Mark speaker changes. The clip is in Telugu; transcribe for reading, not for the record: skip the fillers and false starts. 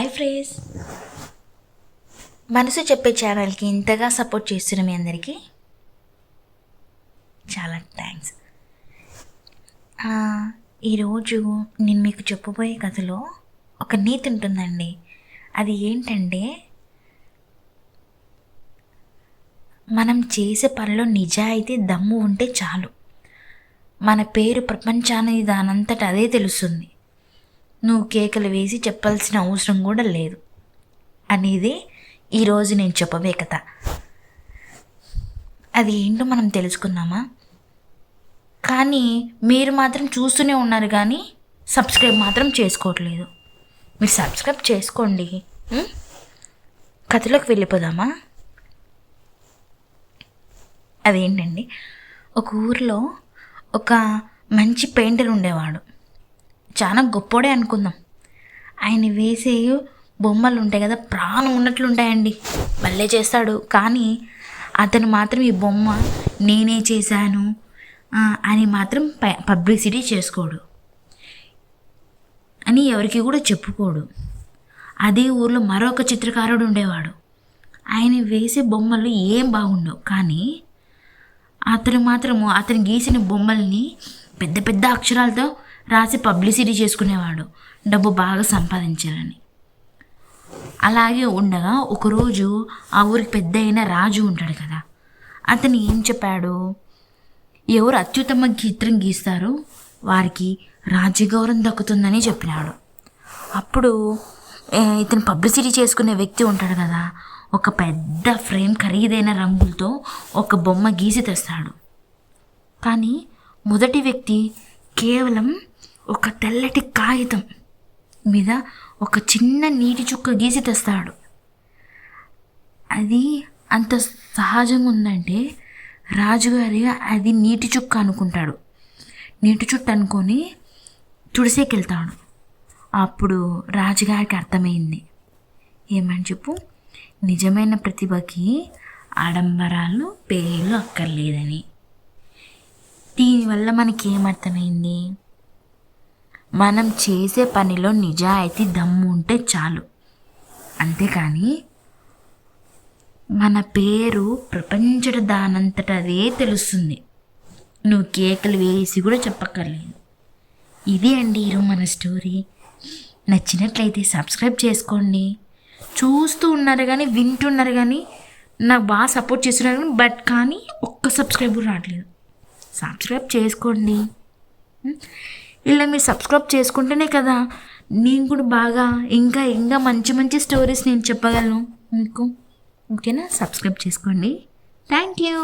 Speaker 1: హాయ్ ఫ్రెండ్స్, మనసు చెప్పే ఛానల్కి ఇంతగా సపోర్ట్ చేస్తున్న మీ అందరికీ చాలా థ్యాంక్స్. ఈరోజు నేను మీకు చెప్పబోయే కథలో ఒక నీతి ఉంటుందండి. అది ఏంటంటే, మనం చేసే పనిలో నిజాయితీ దమ్ము ఉంటే చాలు, మన పేరు ప్రపంచానికి దానంతట అదే తెలుస్తుంది. నువ్వు కేకలు వేసి చెప్పాల్సిన అవసరం కూడా లేదు అనేది ఈరోజు నేను చెప్పబోయే కథ. అది ఏంటో మనం తెలుసుకుందామా? కానీ మీరు మాత్రం చూస్తూనే ఉన్నారు, కానీ సబ్స్క్రైబ్ మాత్రం చేసుకోవట్లేదు. మీరు సబ్స్క్రైబ్ చేసుకోండి. కథలోకి వెళ్ళిపోదామా? అదేంటండి, ఒక ఊరిలో ఒక మంచి పెయింటర్ ఉండేవాడు. చాలా గొప్పోడే అనుకుందాం. ఆయన వేసే బొమ్మలు ఉంటాయి కదా, ప్రాణం ఉన్నట్లు ఉంటాయండి. భలే చేస్తాడు. కానీ అతను మాత్రం ఈ బొమ్మ నేనే చేశాను అని మాత్రం పబ్లిసిటీ చేసుకోడు, అని ఎవరికి కూడా చెప్పుకోడు. అదే ఊర్లో మరొక చిత్రకారుడు ఉండేవాడు. ఆయన వేసే బొమ్మలు ఏం బాగుండవు, కానీ అతను మాత్రము అతను గీసిన బొమ్మల్ని పెద్ద పెద్ద అక్షరాలతో రాసి పబ్లిసిటీ చేసుకునేవాడు, డబ్బు బాగా సంపాదించాలని. అలాగే ఉండగా ఒకరోజు ఆ ఊరికి పెద్ద అయిన రాజు ఉంటాడు కదా, అతను ఏం చెప్పాడు, ఎవరు అత్యుత్తమ చిత్రం గీస్తారో వారికి రాజ్యగౌరవం దక్కుతుందని చెప్పినాడు. అప్పుడు ఇతను పబ్లిసిటీ చేసుకునే వ్యక్తి ఉంటాడు కదా, ఒక పెద్ద ఫ్రేమ్ ఖరీదైన రంగులతో ఒక బొమ్మ గీసి తెస్తాడు. కానీ మొదటి వ్యక్తి కేవలం ఒక తెల్లటి కాగితం మీద ఒక చిన్న నీటి చుక్క గీసి తెస్తాడు. అది అంత సహజంగా ఉందంటే రాజుగారి అది నీటి చుక్క అనుకుంటాడు. నీటి చుట్టు అనుకొని తుడిసేకెళ్తాడు. అప్పుడు రాజుగారికి అర్థమైంది. ఏమని చెప్పు, నిజమైన ప్రతిభకి ఆడంబరాలు పేర్లు అక్కర్లేదని. దీనివల్ల మనకి ఏమర్థమైంది, మనం చేసే పనిలో నిజాయితీ దమ్ము ఉంటే చాలు, అంతేకాని మన పేరు ప్రపంచట దానంతట అదే తెలుస్తుంది. నువ్వు కేకలు వేసి కూడా చెప్పక్కర్లేదు. ఇదే అండి ఈరోజు మన స్టోరీ. నచ్చినట్లయితే సబ్స్క్రైబ్ చేసుకోండి. చూస్తూ ఉన్నారు కానీ, వింటున్నారు కానీ, నాకు బాగా సపోర్ట్ చేస్తున్నారు కానీ ఒక్క సబ్స్క్రైబ్ కూడా రావట్లేదు. సబ్స్క్రైబ్ చేసుకోండి. ఇలా మీరు సబ్స్క్రైబ్ చేసుకుంటేనే కదా నేను కూడా బాగా ఇంకా ఇంకా మంచి మంచి స్టోరీస్ నేను చెప్పగలను మీకు. ఓకేనా? సబ్స్క్రైబ్ చేసుకోండి. Thank you.